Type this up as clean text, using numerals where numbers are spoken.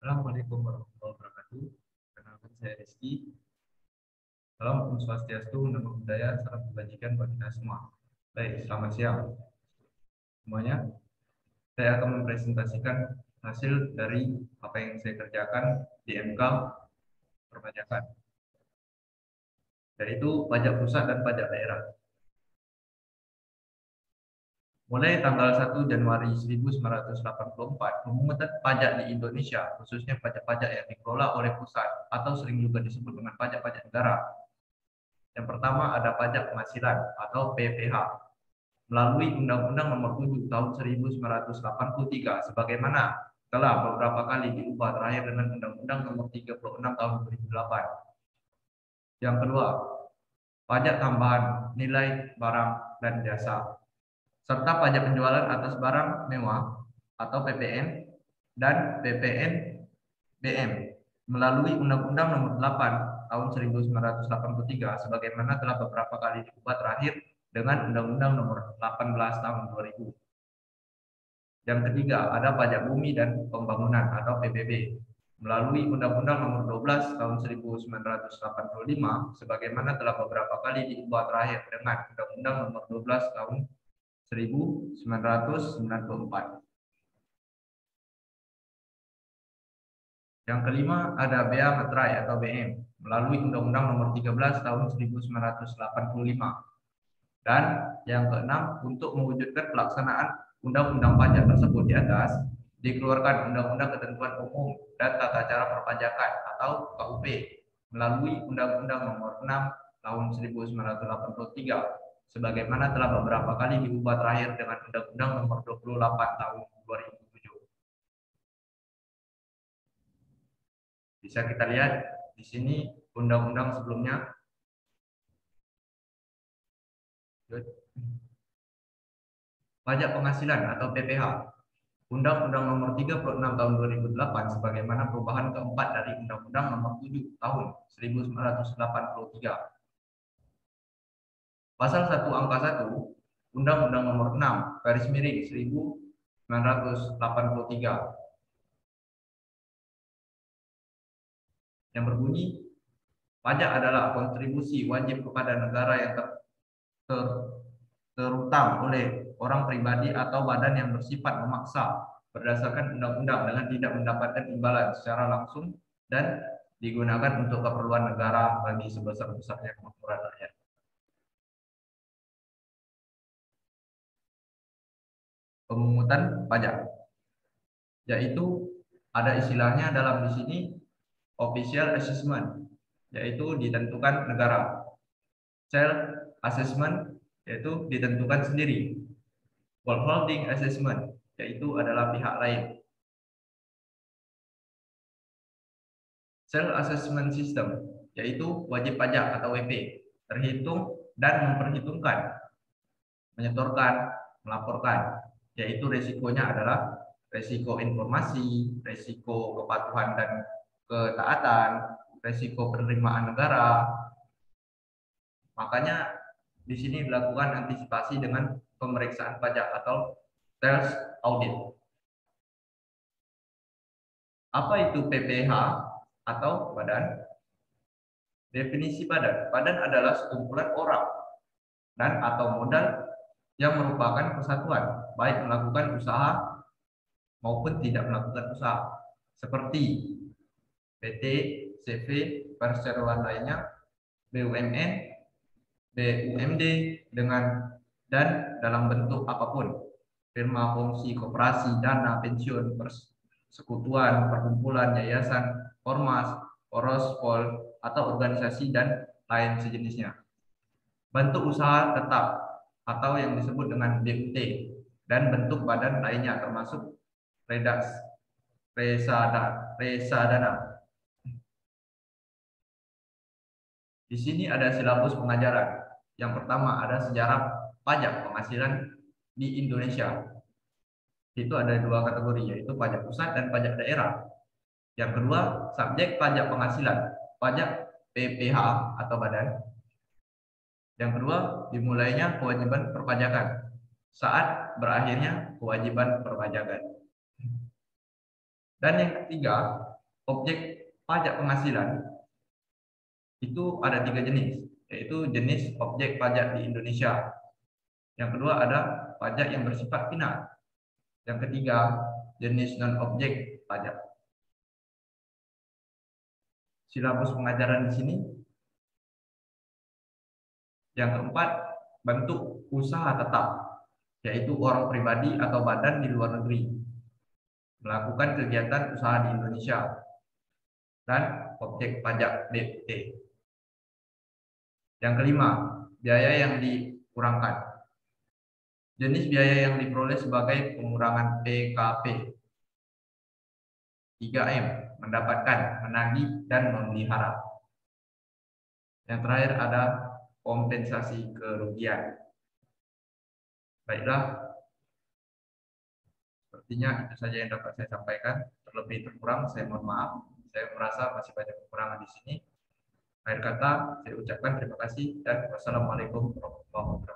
Assalamualaikum warahmatullahi wabarakatuh. Kenalkan saya Rizky. Salam Om Swastiastu, Namo Buddhaya, salam kebajikan bagi kita semua. Baik, selamat siang semuanya. Saya akan mempresentasikan hasil dari apa yang saya kerjakan di MK perpajakan, yaitu pajak pusat dan pajak daerah. Mulai tanggal 1 Januari 1984, pemungutan pajak di Indonesia, khususnya pajak-pajak yang dikelola oleh pusat atau sering juga disebut dengan pajak-pajak negara. Yang pertama ada pajak penghasilan atau PPH melalui Undang-Undang Nomor 7 Tahun 1983 sebagaimana telah beberapa kali diubah terakhir dengan Undang-Undang Nomor 36 Tahun 2008. Yang kedua, pajak tambahan nilai barang dan jasa serta pajak penjualan atas barang mewah atau PPN dan PPNBM melalui Undang-Undang Nomor 8 Tahun 1983 sebagaimana telah beberapa kali diubah terakhir dengan Undang-Undang Nomor 18 Tahun 2000. Yang ketiga, ada pajak bumi dan pembangunan atau PBB melalui Undang-Undang Nomor 12 Tahun 1985 sebagaimana telah beberapa kali diubah terakhir dengan Undang-Undang Nomor 12 Tahun 1994. Yang kelima ada Bea Materai atau BM melalui Undang-Undang Nomor 13 Tahun 1985. Dan yang keenam, untuk mewujudkan pelaksanaan undang-undang pajak tersebut di atas, dikeluarkan Undang-Undang Ketentuan Umum dan Tata Cara Perpajakan atau KUP melalui Undang-Undang Nomor 6 Tahun 1983 sebagaimana telah beberapa kali diubah terakhir dengan Undang-Undang Nomor 28 Tahun 2007. Bisa kita lihat di sini undang-undang sebelumnya. Pajak penghasilan atau PPH. Undang-Undang Nomor 36 Tahun 2008 sebagaimana perubahan keempat dari Undang-Undang Nomor 7 Tahun 1983. Pasal 1 angka 1 Undang-Undang Nomor 6 garis miring 1983 yang berbunyi pajak adalah kontribusi wajib kepada negara yang terutang oleh orang pribadi atau badan yang bersifat memaksa berdasarkan undang-undang dengan tidak mendapatkan imbalan secara langsung dan digunakan untuk keperluan negara bagi sebesar-besarnya kemakmuran rakyat. Pemungutan pajak, yaitu ada istilahnya dalam di sini official assessment, yaitu ditentukan negara. Self assessment, yaitu ditentukan sendiri. Withholding assessment, yaitu adalah pihak lain. Self assessment system, yaitu wajib pajak atau WP, terhitung dan memperhitungkan, menyetorkan, melaporkan, yaitu resikonya adalah resiko informasi, resiko kepatuhan dan ketaatan, resiko penerimaan negara. Makanya di sini dilakukan antisipasi dengan pemeriksaan pajak atau self audit. Apa itu PPH atau badan? Definisi badan. Badan adalah sekumpulan orang dan atau modal yang merupakan kesatuan, baik melakukan usaha maupun tidak melakukan usaha, seperti PT, CV, perseroan lainnya, BUMN, BUMD dengan dan dalam bentuk apapun, firma, fungsi, koperasi, dana, pensiun, persekutuan, perkumpulan, yayasan, ormas, poros, pol, atau organisasi dan lain sejenisnya. Bentuk usaha tetap atau yang disebut dengan BUT dan bentuk badan lainnya termasuk reksadana. Di sini ada silabus pengajaran. Yang pertama ada sejarah pajak penghasilan di Indonesia. Itu ada dua kategori, yaitu pajak pusat dan pajak daerah. Yang kedua, subjek pajak penghasilan, pajak PPH atau badan. Yang kedua, dimulainya kewajiban perpajakan saat berakhirnya kewajiban perpajakan. Dan yang ketiga, objek pajak penghasilan itu ada 3 jenis, yaitu jenis objek pajak di Indonesia. Yang kedua ada pajak yang bersifat final. Yang ketiga, jenis non-objek pajak. Silabus pengajaran di sini. Yang keempat, bentuk usaha tetap, yaitu orang pribadi atau badan di luar negeri melakukan kegiatan usaha di Indonesia, dan objek pajak DPT. Yang kelima, biaya yang dikurangkan. Jenis biaya yang diperoleh sebagai pengurangan PKP. 3M, mendapatkan, menagih, dan memelihara. Yang terakhir ada kompensasi kerugian. Baiklah, sepertinya itu saja yang dapat saya sampaikan. Terlebih terkurang, saya mohon maaf. Saya merasa masih banyak kekurangan di sini. Akhir kata, saya ucapkan terima kasih dan wassalamualaikum warahmatullahi wabarakatuh.